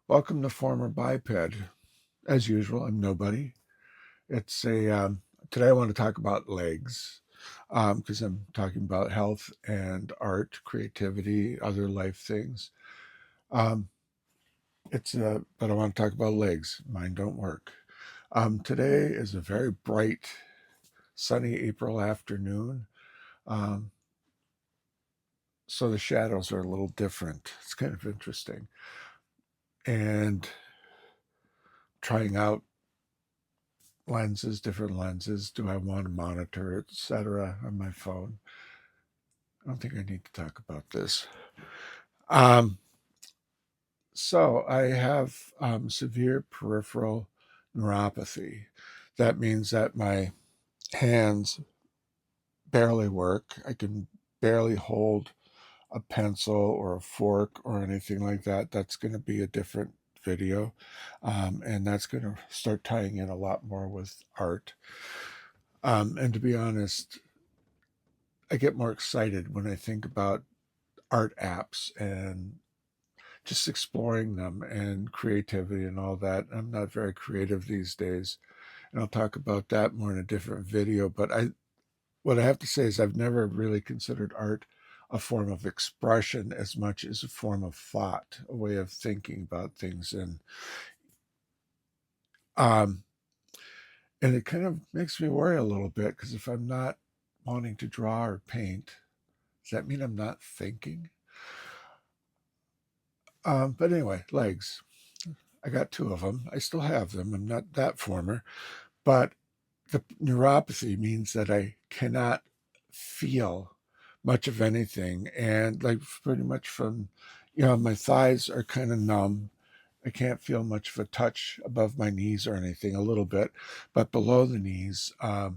Welcome to Former Biped. As usual, I'm nobody. It's a Today I want to talk about legs because I'm talking about health and art, creativity, other life things. Um, but I want to talk about legs. Mine don't work. Today is a very bright, sunny April afternoon. Um, so the shadows are a little different. It's kind of interesting. And trying out different lenses. Do I want to monitor, etc., on my phone? I don't think I need to talk about this. Um, so I have severe peripheral neuropathy. That means that my hands barely work. I can barely hold a pencil or a fork or anything like that. That's going to be a different video. And that's going to start tying in a lot more with art. And to be honest, I get more excited when I think about art apps and just exploring them and creativity and all that. I'm not very creative these days, and I'll talk about that more in a different video. But what I have to say is I've never really considered art a form of expression as much as a form of thought, a way of thinking about things, um, and it kind of makes me worry a little bit because if I'm not wanting to draw or paint, does that mean I'm not thinking? But anyway, legs. I got two of them. I still have them. I'm not that former, but the neuropathy means that I cannot feel much of anything. And like pretty much from, my thighs are kind of numb. I can't feel much of a touch above my knees or anything, a little bit, but below the knees, I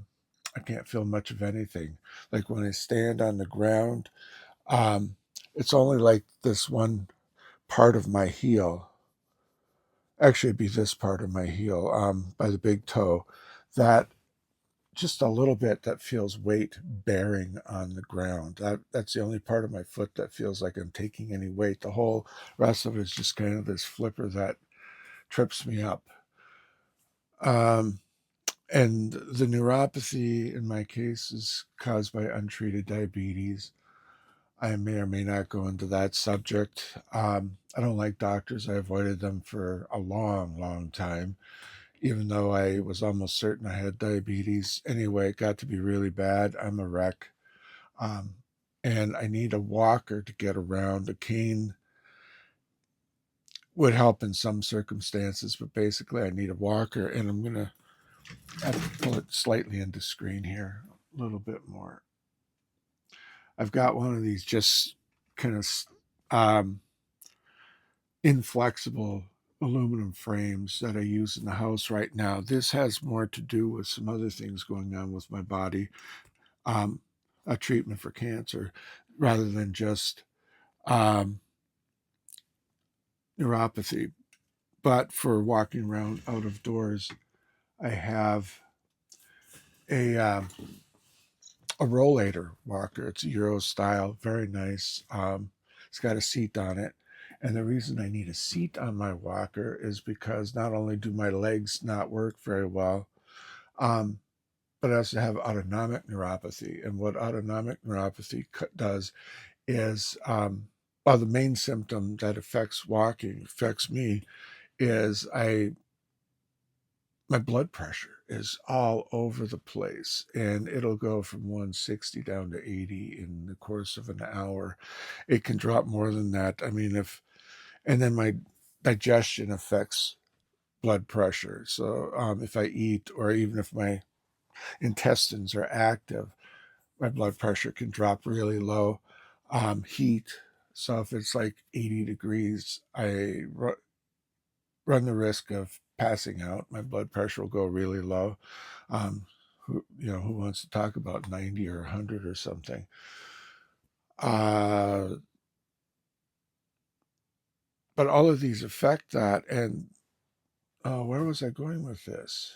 can't feel much of anything. Like when I stand on the ground, um, it's only like this one part of my heel, actually it'd be this part of my heel, by the big toe, that just a little bit that feels weight bearing on the ground. That's the only part of my foot that feels like I'm taking any weight. The whole rest of it is just kind of this flipper that trips me up. Um, and the neuropathy in my case is caused by untreated diabetes. I may or may not go into that subject. I don't like doctors. I avoided them for a long, long time, even though I was almost certain I had diabetes. Anyway, it got to be really bad. I'm a wreck. Um, and I need a walker to get around. A cane would help in some circumstances, but basically, I need a walker. And I'm going to have to pull it slightly into screen here a little bit more. I've got one of these just kind of um, inflexible aluminum frames that I use in the house right now. This has more to do with some other things going on with my body, um, a treatment for cancer, rather than just um, neuropathy. But for walking around out of doors, I have a a rollator walker. It's a Euro style, very nice. It's got a seat on it. And the reason I need a seat on my walker is because not only do my legs not work very well, um, but I also have autonomic neuropathy. And what autonomic neuropathy does is, well, the main symptom that affects walking, affects me, is my blood pressure is all over the place, and it'll go from 160 down to 80 in the course of an hour. It can drop more than that. I mean, and then my digestion affects blood pressure. So if I eat, or even if my intestines are active, my blood pressure can drop really low. Heat. So if it's like 80 degrees, I run the risk of passing out. My blood pressure will go really low. Who wants to talk about 90 or 100 or something? Uh, but all of these affect that. And where was I going with this?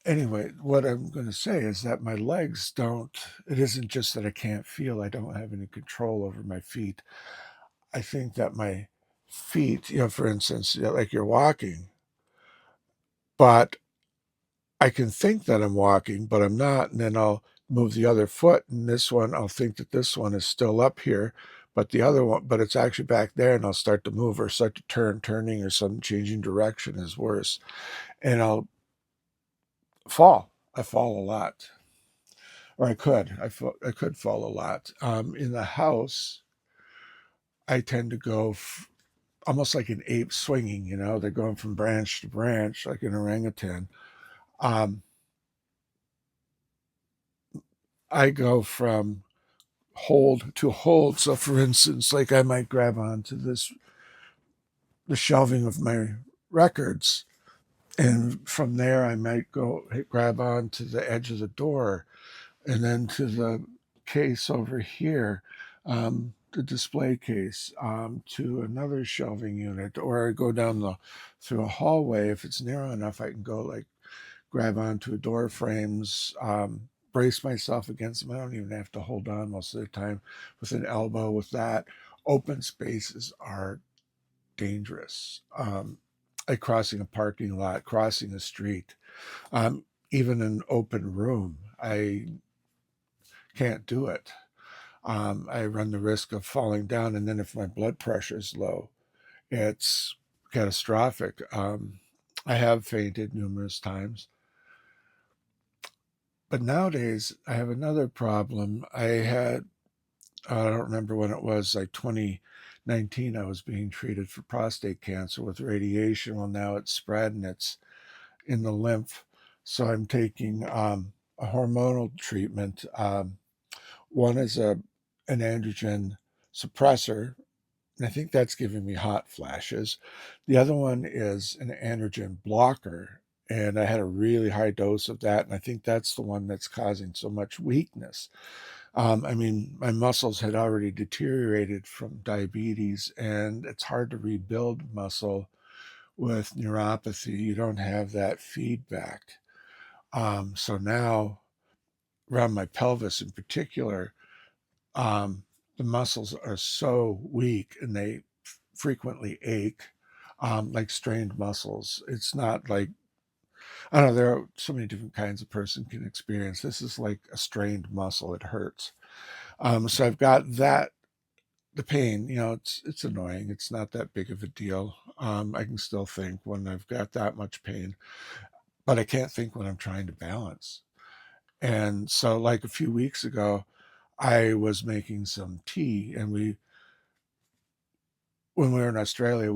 Anyway, what I'm going to say is that my legs don't, it isn't just that I can't feel, I don't have any control over my feet. I think that my feet, for instance, like you're walking, but I can think that I'm walking, but I'm not. And then I'll move the other foot, and this one, I'll think that this one is still up here, but the other one, but it's actually back there, and I'll start to move or start to turning or some changing direction is worse. And I'll fall. I fall a lot. Or I could. I could fall a lot. In the house, I tend to go almost like an ape swinging. They're going from branch to branch like an orangutan. Um, I go from hold to hold. So, for instance, like I might grab onto the shelving of my records, and from there I might go grab onto the edge of the door, and then to the case over here, the display case, to another shelving unit, or I go down through a hallway. If it's narrow enough, I can go like grab onto door frames, brace myself against them. I don't even have to hold on most of the time with an elbow. With that, open spaces are dangerous. Like crossing a parking lot, crossing a street, even an open room. I can't do it. I run the risk of falling down, and then if my blood pressure is low, it's catastrophic. I have fainted numerous times. But nowadays, I have another problem. I don't remember when it was, like 2019, I was being treated for prostate cancer with radiation. Well, now it's spread and it's in the lymph. So I'm taking a hormonal treatment. One is an androgen suppressor, and I think that's giving me hot flashes. The other one is an androgen blocker, and I had a really high dose of that, and I think that's the one that's causing so much weakness. I mean, my muscles had already deteriorated from diabetes, and it's hard to rebuild muscle with neuropathy. You don't have that feedback. So now, around my pelvis in particular, um, the muscles are so weak and they frequently ache, like strained muscles. It's not like, I don't know, there are so many different kinds a person can experience. This is like a strained muscle, it hurts. So I've got that, the pain, it's annoying. It's not that big of a deal. I can still think when I've got that much pain, but I can't think when I'm trying to balance. And so, like a few weeks ago, I was making some tea, and when we were in Australia,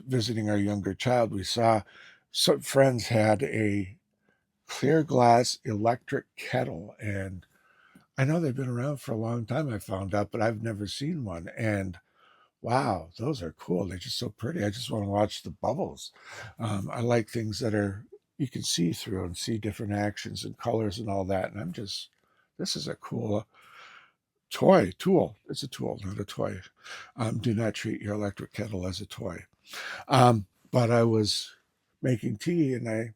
visiting our younger child, we saw some friends had a clear glass electric kettle, and I know they've been around for a long time. I found out, but I've never seen one. And wow, those are cool. They're just so pretty. I just want to watch the bubbles. I like things that are you can see through and see different actions and colors and all that. And this is a cool tool. It's a tool, not a toy. Do not treat your electric kettle as a toy. But I was making tea, and I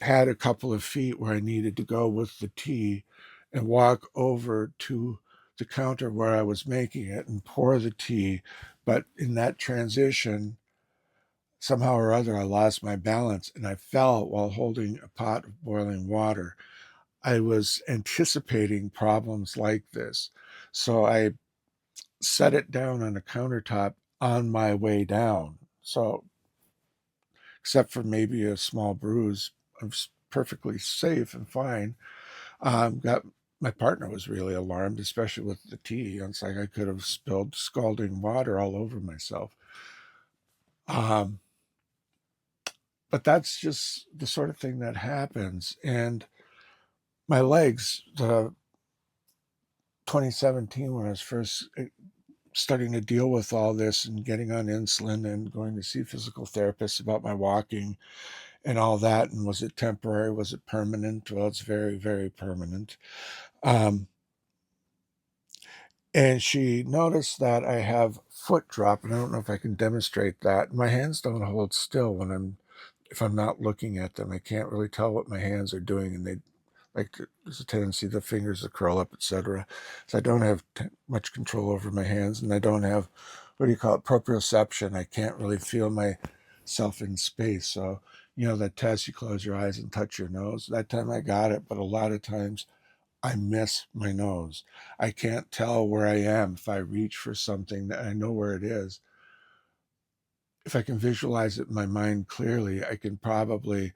had a couple of feet where I needed to go with the tea and walk over to the counter where I was making it and pour the tea. But in that transition, somehow or other, I lost my balance and I fell while holding a pot of boiling water. I was anticipating problems like this. So I set it down on a countertop on my way down. So, except for maybe a small bruise, I was perfectly safe and fine. Got My partner was really alarmed, especially with the tea. It's like I could have spilled scalding water all over myself. Um, but that's just the sort of thing that happens. And my legs, the 2017, when I was first starting to deal with all this and getting on insulin and going to see physical therapists about my walking and all that. And was it temporary? Was it permanent? Well, it's very, very permanent. Um, and she noticed that I have foot drop, and I don't know if I can demonstrate that. My hands don't hold still when I'm if I'm not looking at them. I can't really tell what my hands are doing, and there's a tendency the fingers to curl up, etc. So I don't have much control over my hands, and I don't have, what do you call it, proprioception. I can't really feel myself in space. So, that test, you close your eyes and touch your nose. That time I got it, but a lot of times I miss my nose. I can't tell where I am if I reach for something that I know where it is. If I can visualize it in my mind clearly, I can probably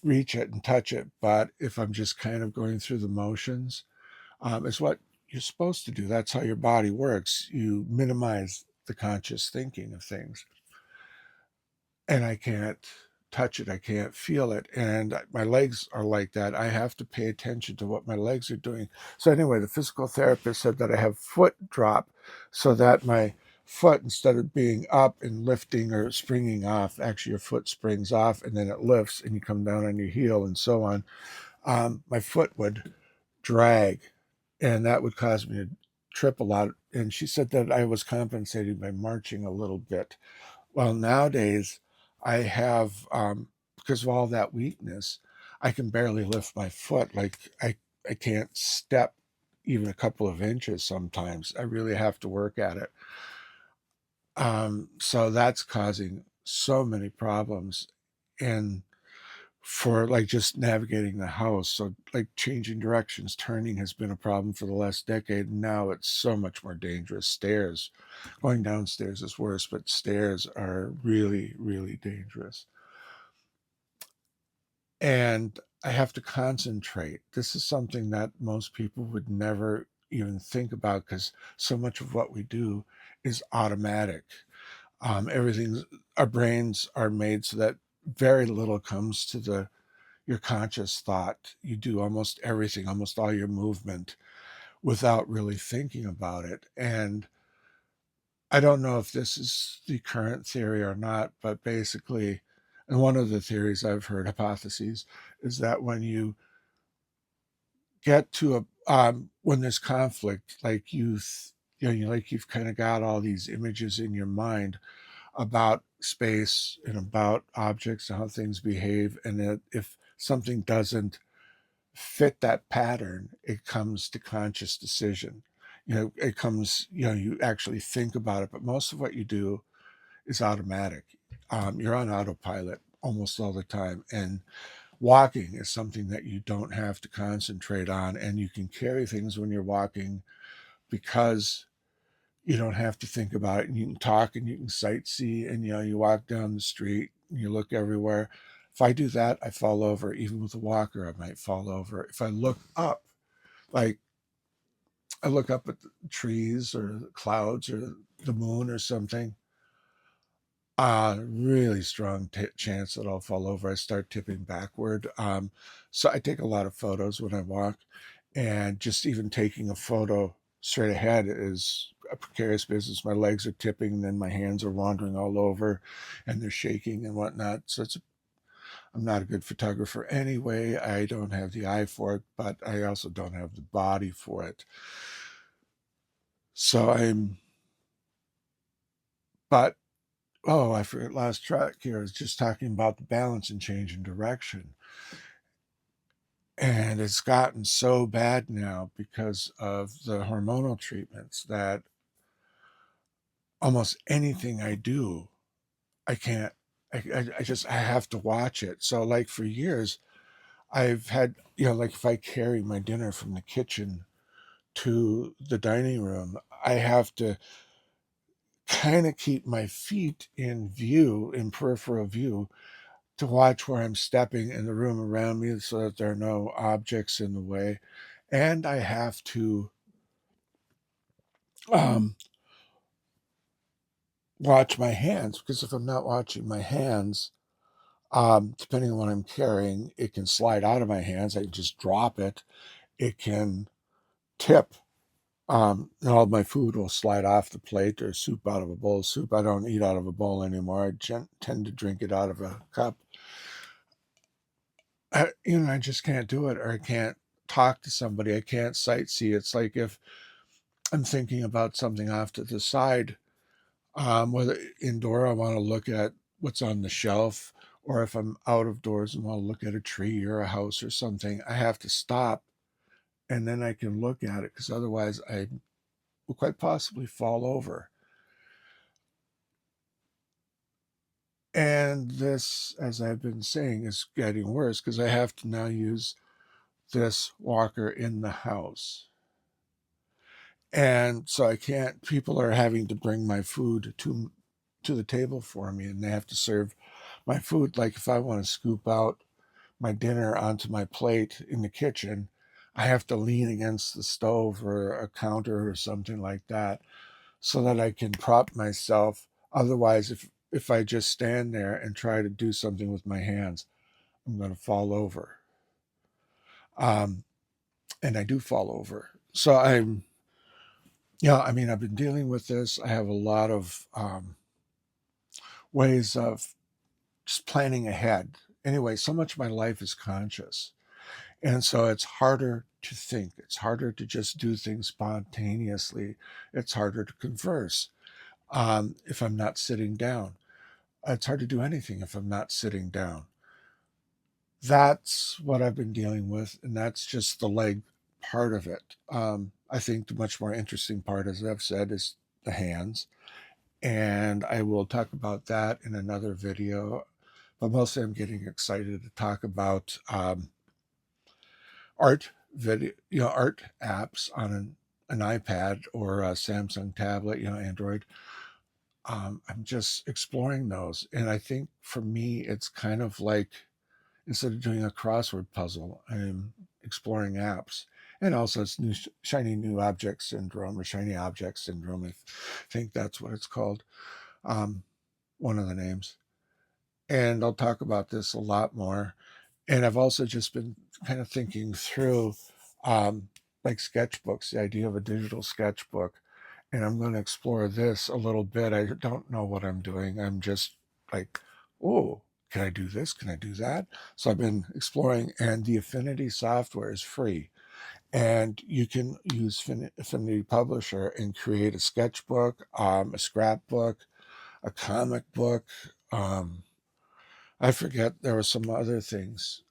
reach it and touch it. But if I'm just kind of going through the motions, it's what you're supposed to do. That's how your body works. You minimize the conscious thinking of things. And I can't touch it. I can't feel it. And my legs are like that. I have to pay attention to what my legs are doing. So, anyway, the physical therapist said that I have foot drop, so that my foot, instead of being up and lifting or springing off, actually your foot springs off and then it lifts and you come down on your heel and so on. My foot would drag, and that would cause me to trip a lot. And she said that I was compensating by marching a little bit. Well, nowadays, I have, because of all that weakness, I can barely lift my foot. Like, I can't step even a couple of inches sometimes. I really have to work at it. So that's causing so many problems. And for like just navigating the house. So, like, changing directions, turning has been a problem for the last decade. And now it's so much more dangerous. Stairs, going downstairs is worse, but stairs are really, really dangerous. And I have to concentrate. This is something that most people would never even think about, because so much of what we do is automatic. Everything's Our brains are made so that very little comes to the your conscious thought. You do almost everything, almost all your movement, without really thinking about it. And I don't know if this is the current theory or not, but basically, and one of the theories I've heard, hypotheses, is that when you get to when there's conflict, like like you've kind of got all these images in your mind about space and about objects and how things behave, and that if something doesn't fit that pattern, it comes to conscious decision. It comes, you actually think about it, but most of what you do is automatic. You're on autopilot almost all the time. And walking is something that you don't have to concentrate on. And you can carry things when you're walking, because you don't have to think about it. And you can talk and you can sightsee, and you walk down the street and you look everywhere. If I do that, I fall over. Even with a walker, I might fall over. If I look up, like I look up at the trees or the clouds or the moon or something, really strong chance that I'll fall over. I start tipping backward. So I take a lot of photos when I walk, and just even taking a photo straight ahead is a precarious business. My legs are tipping, and then my hands are wandering all over, and they're shaking and whatnot. So I'm not a good photographer anyway. I don't have the eye for it, but I also don't have the body for it. So but oh, I forgot last track here. I was just talking about the balance and change in direction. And it's gotten so bad now because of the hormonal treatments that almost anything I do, I can't, I have to watch it. So, like, for years, I've had, like, if I carry my dinner from the kitchen to the dining room, I have to kind of keep my feet in view, in peripheral view, to watch where I'm stepping in the room around me so that there are no objects in the way. And I have to um, watch my hands, because if I'm not watching my hands, depending on what I'm carrying, it can slide out of my hands. I can just drop it. It can tip. And all my food will slide off the plate, or soup out of a bowl of soup. I don't eat out of a bowl anymore. I tend to drink it out of a cup. I just can't do it, or I can't talk to somebody. I can't sightsee. It's like if I'm thinking about something off to the side, whether indoor, I want to look at what's on the shelf, or if I'm out of doors and want to look at a tree or a house or something, I have to stop and then I can look at it, because otherwise I will quite possibly fall over. And this, as I've been saying, is getting worse because I have to now use this walker in the house. And so I can't, people are having to bring my food to the table for me, and they have to serve my food. Like if I want to scoop out my dinner onto my plate in the kitchen, I have to lean against the stove or a counter or something like that so that I can prop myself. Otherwise, if I just stand there and try to do something with my hands, I'm going to fall over. Um, and I do fall over. So I mean, I've been dealing with this. I have a lot of ways of just planning ahead. Anyway, so much of my life is conscious. And so it's harder to think. It's harder to just do things spontaneously. It's harder to converse if I'm not sitting down. It's hard to do anything if I'm not sitting down. That's what I've been dealing with, and that's just the leg part of it. I think the much more interesting part, as I've said, is the hands, and I will talk about that in another video. But mostly, I'm getting excited to talk about art video, art apps on an iPad or a Samsung tablet, Android. I'm just exploring those, and I think for me, it's kind of like, instead of doing a crossword puzzle, I'm exploring apps. And also, it's shiny new object syndrome, or shiny object syndrome. I think that's what it's called. Um, one of the names. And I'll talk about this a lot more. And I've also just been kind of thinking through, um, like sketchbooks, the idea of a digital sketchbook. And I'm going to explore this a little bit. I don't know what I'm doing. I'm just like, oh, can I do this? Can I do that? So I've been exploring, and the Affinity software is free. And you can use Affinity Publisher and create a sketchbook, a scrapbook, a comic book. Um, I forget, there were some other things.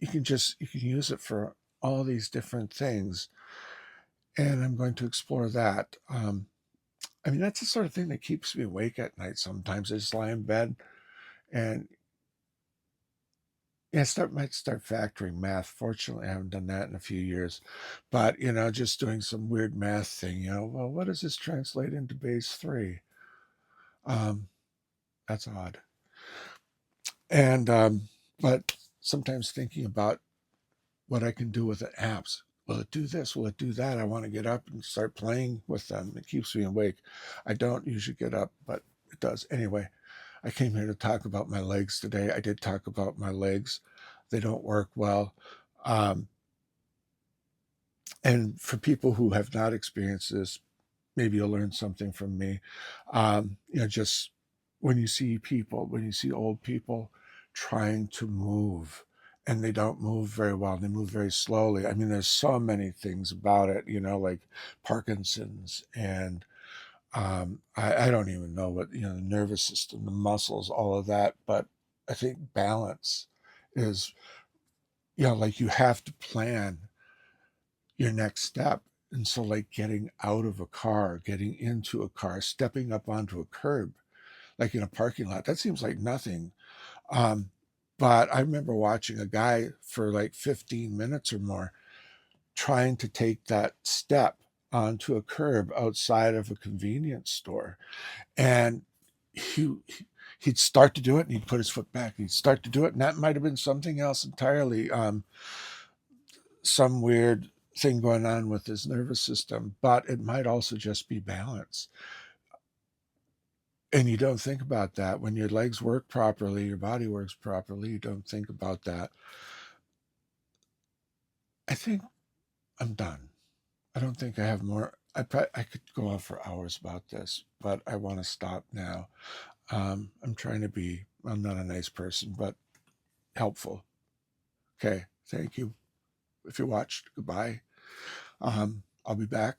You can use it for all these different things. And I'm going to explore that. I mean, that's the sort of thing that keeps me awake at night sometimes. I just lie in bed and yeah, might start factoring math. Fortunately, I haven't done that in a few years. But, just doing some weird math thing, well, what does this translate into base three? Um, that's odd. And but sometimes thinking about what I can do with the apps. Will it do this? Will it do that? I want to get up and start playing with them. It keeps me awake. I don't usually get up, but it does. Anyway, I came here to talk about my legs today. I did talk about my legs. They don't work well. Um, and for people who have not experienced this, maybe you'll learn something from me. Just when you see old people trying to move, and they don't move very well, they move very slowly. I mean, there's so many things about it, like Parkinson's, and I don't even know what, the nervous system, the muscles, all of that. But I think balance is, like you have to plan your next step. And so, like getting out of a car, getting into a car, stepping up onto a curb, like in a parking lot, that seems like nothing. Um, but I remember watching a guy for like 15 minutes or more trying to take that step onto a curb outside of a convenience store. And he, he'd start to do it and he'd put his foot back. He'd start to do it. And that might have been something else entirely. Some weird thing going on with his nervous system, but it might also just be balance. And you don't think about that. When your legs work properly, your body works properly, you don't think about that. I think I'm done. I don't think I have more. I could go on for hours about this, but I want to stop now. I'm trying to be, I'm not a nice person, but helpful. Okay. Thank you. If you watched, goodbye. I'll be back